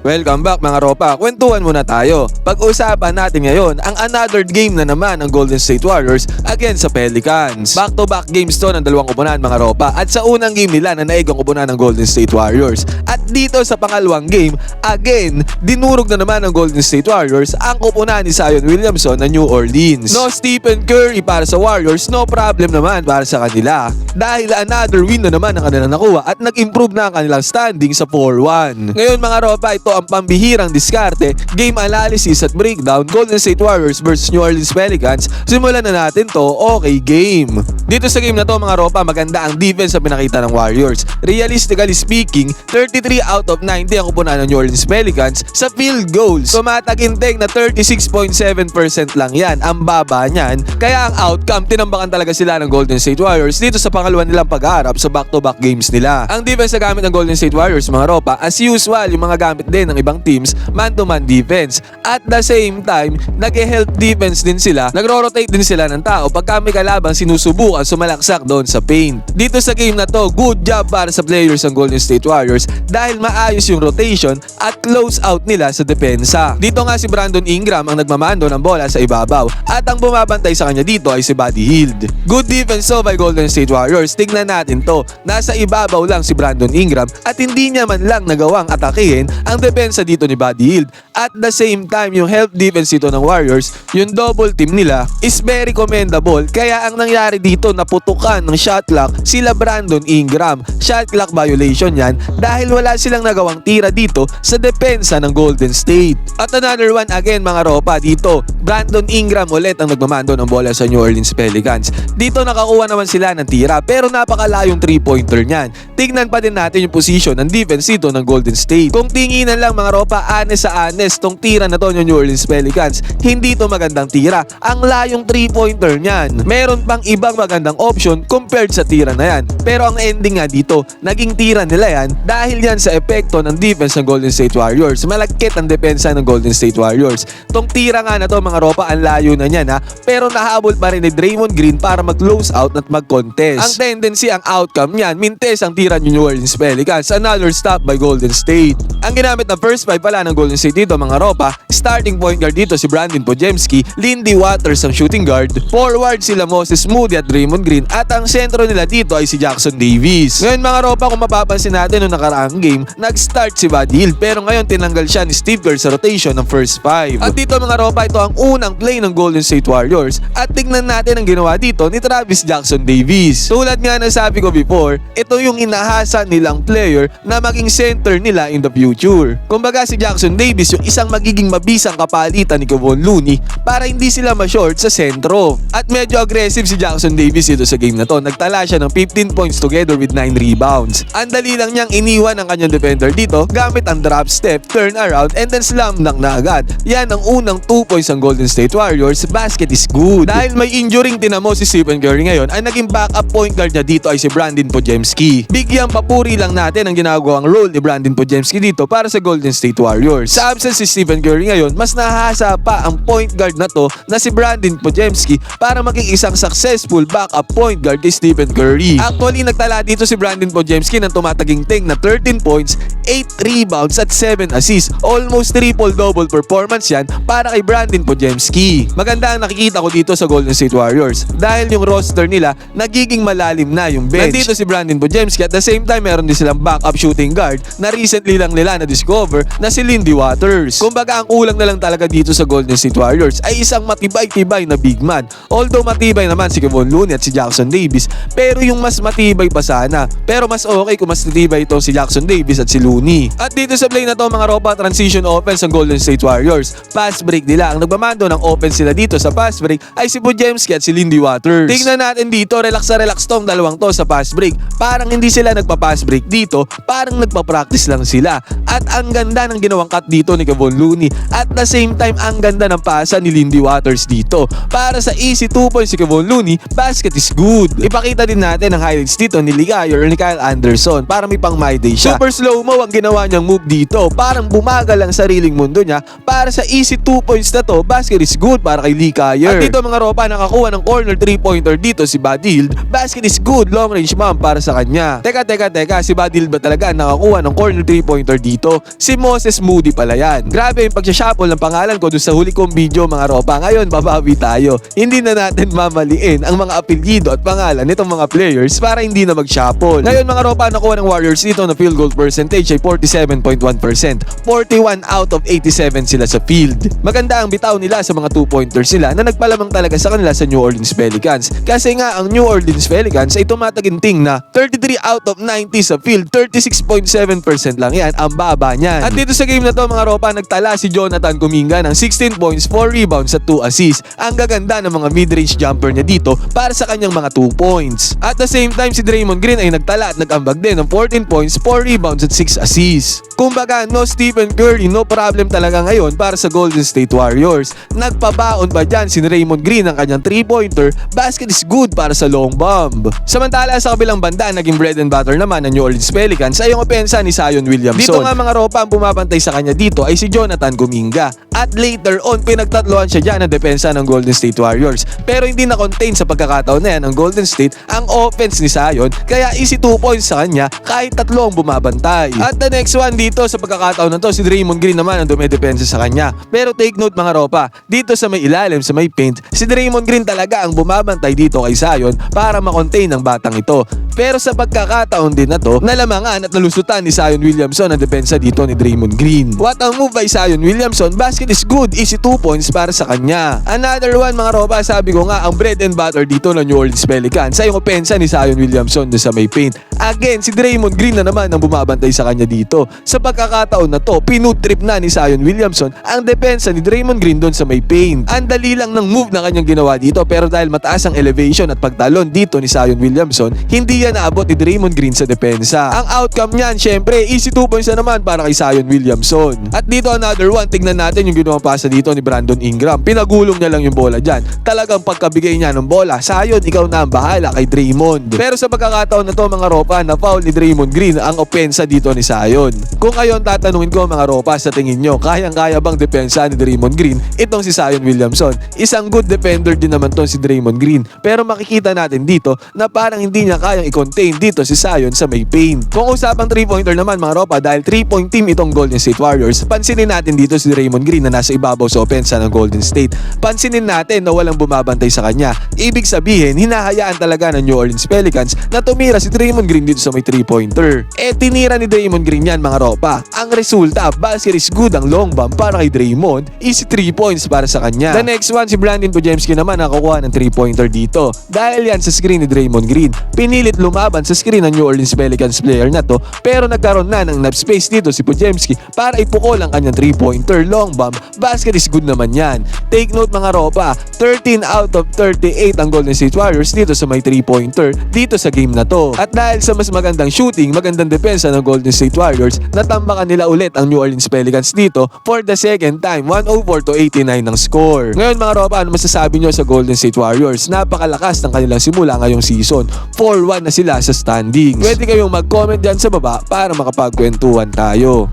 Welcome back mga ropa, kwentuhan muna tayo. Pag-usapan natin ngayon ang another game na naman ng Golden State Warriors against sa Pelicans. Back-to-back games to ng dalawang kupunan mga ropa at sa unang game nila na naig ang kupunan ng Golden State Warriors. At dito sa pangalawang game, again, dinurog na naman ng Golden State Warriors ang kupunan ni Zion Williamson ng New Orleans. No Stephen Curry para sa Warriors, no problem naman para sa kanila. Dahil another win na naman ang kanilang nakuha at nag-improve na ang kanilang standing sa 4-1. Ngayon mga ropa, ito ang pambihirang diskarte, game analysis at breakdown, Golden State Warriors versus New Orleans Pelicans. Simulan na natin to, okay game. Dito sa game na to mga ropa, maganda ang defense na pinakita ng Warriors. Realistically speaking, 33 out of 90 ang kupunan ng New Orleans Pelicans sa field goals. Tumataginting na 36.7% lang yan, ang baba niyan. Kaya ang outcome, tinambakan talaga sila ng Golden State Warriors dito sa pangalawa nilang pag-aarap sa back-to-back games nila. Ang defense na gamit ng Golden State Warriors mga ropa, as usual, yung mga gamit din ng ibang teams, man-to-man defense. At the same time, nag-help defense din sila, nagro-rotate din sila ng tao pagka may kalabang sinusubukan sumalaksak doon sa paint. Dito sa game na to, good job para sa players ng Golden State Warriors dahil maayos yung rotation at close out nila sa depensa. Dito nga si Brandon Ingram ang nagmamando ng bola sa ibabaw at ang bumabantay sa kanya dito ay si Buddy Hield. Good defense so by Golden State Warriors. Tignan natin to, nasa ibabaw lang si Brandon Ingram at hindi niya man lang nagawang atakihin ang depensa dito ni Buddy Hield. At the same time, yung help defense dito ng Warriors, yung double team nila is very commendable. Kaya ang nangyari dito, naputukan ng shot clock sila Brandon Ingram. Shot clock violation yan dahil wala silang nagawang tira dito sa depensa ng Golden State. At another one again mga ropa dito, Brandon Ingram ulit ang nagmamando ng bola sa New Orleans Pelicans. Dito nakakuha naman sila ng tira pero napakalayong 3-pointer niyan. Tignan pa din natin yung position ng defense dito ng Golden State. Kung tinginan lang mga ropa, honest sa honest, tong tira na to ng New Orleans Pelicans, hindi to magandang tira. Ang layong 3-pointer niyan. Meron pang ibang magandang option compared sa tira na yan. Pero ang ending nga dito, naging tira nila yan dahil yan sa epekto ng defense ng Golden State Warriors. Malagkit ang depensa ng Golden State Warriors. Tong tira nga na to mga ropa, ang layo na niyan ha. Pero nahabol pa rin ni Draymond Green para mag-close out at mag-contest. Ang tendency, ang outcome niyan, mintes ang tira ng New Orleans Pelicans. Another stop by Golden State. Ang ginamit na first five pala ng Golden State dito mga ropa, starting point guard dito si Brandon Podziemski, Lindy Waters ang shooting guard, forward sila Moses Moody at Draymond Green, at ang sentro nila dito ay si Jackson Davis. Ngayon mga ropa, kung mapapansin natin noong nakaraang game, nag-start si Buddy Hield pero ngayon tinanggal siya ni Steve Kerr sa rotation ng first five. At dito mga ropa, ito ang unang play ng Golden State Warriors at tignan natin ang ginawa dito ni Travis Jackson Davis. Tulad nga ng sabi ko before, ito yung inahasa nilang player na maging center nila in the future. Kumbaga si Jackson Davis yung isang magiging mabisang kapalitan ni Kevon Looney para hindi sila ma-short sa sentro. At medyo aggressive si Jackson Davis dito sa game na to. Nagtala siya ng 15 points together with 9 rebounds. Ang dali lang niyang iniwan ang kanyang defender dito gamit ang drop step, turn around, and then slam dunk na agad. Yan ang unang 2 points ng Golden State Warriors. Basket is good. Dahil may injuring tinamo si Stephen Curry ngayon, ay naging backup point guard niya dito ay si Brandon Podziemski. Bigyan papuri lang natin ang ginagawang role ni Brandon Podziemski dito para sa Golden State Warriors. Sa absence si Stephen Curry ngayon, mas nahasa pa ang point guard na to na si Brandon Podziemski para maging isang successful backup point guard kay Stephen Curry. Actually, nagtala dito si Brandon Podziemski ng tumataginting na 13 points, 8 rebounds at 7 assists. Almost triple-double performance yan para kay Brandon Podziemski. Maganda ang nakikita ko dito sa Golden State Warriors dahil yung roster nila nagiging malalim na yung bench. Nandito si Brandon Podziemski at the same time meron din silang backup shooting guard na recently lang nila na-discover na si Lindy Waters. Kumbaga ang kulang na lang talaga dito sa Golden State Warriors ay isang matibay-tibay na big man. Although matibay naman si Kevon Looney at si Jackson Davis, pero yung mas matibay pa sana. Pero mas okay kung mas matibay ito si Jackson Davis at si Looney. At dito sa play na to mga ropa, transition offense ng Golden State Warriors. Pass break nila. Ang nagmamando ng offense sila dito sa pass break ay si Podziemski at si Lindy Waters. Tingnan natin dito, relax na relax tong dalawang to sa pass break. Parang hindi sila nagpa-pass break dito, parang nagpa-practice lang sila. At ang ganda ng ginawang cut dito ni Kevon Looney. At the same time, ang ganda ng pasa ni Lindy Waters dito. Para sa easy 2 points si Kevon Looney, basket is good. Ipakita din natin ang highlights dito ni Ligayor or ni Kyle Anderson para may pang my day siya. Super slow mo ang ginawa niyang move dito dito. Parang bumagal ang sariling mundo niya para sa easy 2 points na to. Basket is good para kay Lee Kyer. At dito mga ropa, nakakuha ng corner 3-pointer dito si Buddy Hield. Basket is good, long range man para sa kanya. Teka, si Buddy Hield ba talaga nakakuha ng corner 3-pointer dito? Si Moses Moody pala yan. Grabe yung pagsashuffle ng pangalan ko doon sa huli kong video mga ropa. Ngayon babawi tayo. Hindi na natin mamaliin ang mga apelyido at pangalan nitong mga players para hindi na mag-shuffle. Ngayon mga ropa, nakuha ng Warriors dito na field goal percentage ay 47.1%. 41 out of 87 sila sa field. Maganda ang bitaw nila sa mga 2-pointers sila na nagpalamang talaga sa kanila sa New Orleans Pelicans. Kasi nga ang New Orleans Pelicans ay tumataginting na 33 out of 90 sa field. 36.7% lang yan. Ang baba niyan. At dito sa game na to mga ropa, nagtala si Jonathan Kuminga ng 16 points, 4 rebounds at 2 assists. Ang gaganda ng mga mid-range jumper niya dito para sa kanyang mga 2 points. At the same time, si Draymond Green ay nagtala at nag-ambag din ng 14 points, 4 rebounds at 6 assists. Kumbaga, no Stephen Curry, no problem talaga ngayon para sa Golden State Warriors. Nagpabaon ba dyan si Draymond Green ang kanyang 3-pointer? Basket is good para sa long bomb. Samantala sa kabilang banda, naging bread and butter naman ng New Orleans Pelicans ay yung opensa ni Zion Williamson. Dito nga mga ropa, ang bumabantay sa kanya dito ay si Jonathan Kuminga. At later on, pinagtatloan siya dyan ng depensa ng Golden State Warriors. Pero hindi na-contain sa pagkakataon na yan ng Golden State ang offense ni Zion, kaya easy 2 points sa kanya kahit tatlo ang bumabantay. At the next one dito sa pagkakataon na to, si Draymond Green naman ang dumedepensa sa kanya. Pero take note mga ropa, dito sa may ilalim, sa may paint, si Draymond Green talaga ang bumabantay dito kay Zion para makontain ang batang ito. Pero sa pagkakataon din na to, nalamangan at nalusutan ni Zion Williamson ang depensa dito ni Draymond Green. What a move by Zion Williamson, basket is good, easy 2 points para sa kanya. Another one mga ropa, sabi ko nga, ang bread and butter dito ng New Orleans Pelicans ay yung opensa ni Zion Williamson doon sa may paint. Again, si Draymond Green na naman ang bumabantay sa kanya dito. Sa pagkakataon na to, pinutrip na ni Zion Williamson ang depensa ni Draymond Green doon sa may paint. Ang dali lang ng move na kanyang ginawa dito, pero dahil mataas ang elevation at pagtalon dito ni Zion Williamson, hindi yan naabot ni Draymond Green sa depensa. Ang outcome niyan, syempre, easy 2 points na naman para kay Zion Williamson. At dito another one, tignan natin yung ginawang pasa dito ni Brandon Ingram. Pinagulong niya lang yung bola dyan. Talagang pagkabigay niya ng bola, Zion, ikaw na ang bahala kay Draymond. Pero sa pagkakataon na to mga ropa, na foul ni Draymond Green ang opensa dito ni Zion. Kung kayon tatanungin ko mga ropa, sa tingin nyo, kayang-kaya bang depensa ni Draymond Green itong si Zion Williamson? Isang good defender din naman to si Draymond Green. Pero makikita natin dito na parang hindi niya kayang i-contain dito si Zion sa may paint. Kung usapang 3-pointer naman mga ropa, dahil 3-point team itong Golden State Warriors, pansinin natin dito si Draymond Green na nasa ibabaw sa opensa ng Golden State. Pansinin natin na walang bumabantay sa kanya. Ibig sabihin, hinahayaan talaga ng New Orleans Pelicans na tumira si Draymond Green dito sa may 3-pointer. Tinira ni Draymond Green yan mga ropa. Ang resulta, basket is good ang long bomb para kay Draymond, easy 3 points para sa kanya. The next one, si Brandon Podziemski naman nakakuha ng 3-pointer dito. Dahil yan sa screen ni Draymond Green, pinilit lumaban sa screen ng New Orleans Pelicans player na to, pero nagkaroon na ng enough space dito si Podziemski para ipukol ang kanyang 3-pointer long bomb. Basket is good naman yan. Take note mga ropa, 13 out of 38 ang Golden State Warriors dito sa may 3-pointer dito sa game na to. At dahil sa mas magandang shooting, magandang depensa ng Golden State Warriors, natambakan nila ulit ang New Orleans Pelicans dito for the second time, 104-89 ng score. Ngayon mga ropa, ano masasabi nyo sa Golden State Warriors? Napakalakas ng kanilang simula ngayong season. 4-1 na sila sa standings. Pwede kayong mag-comment dyan sa baba para makapagkwentuhan tayo.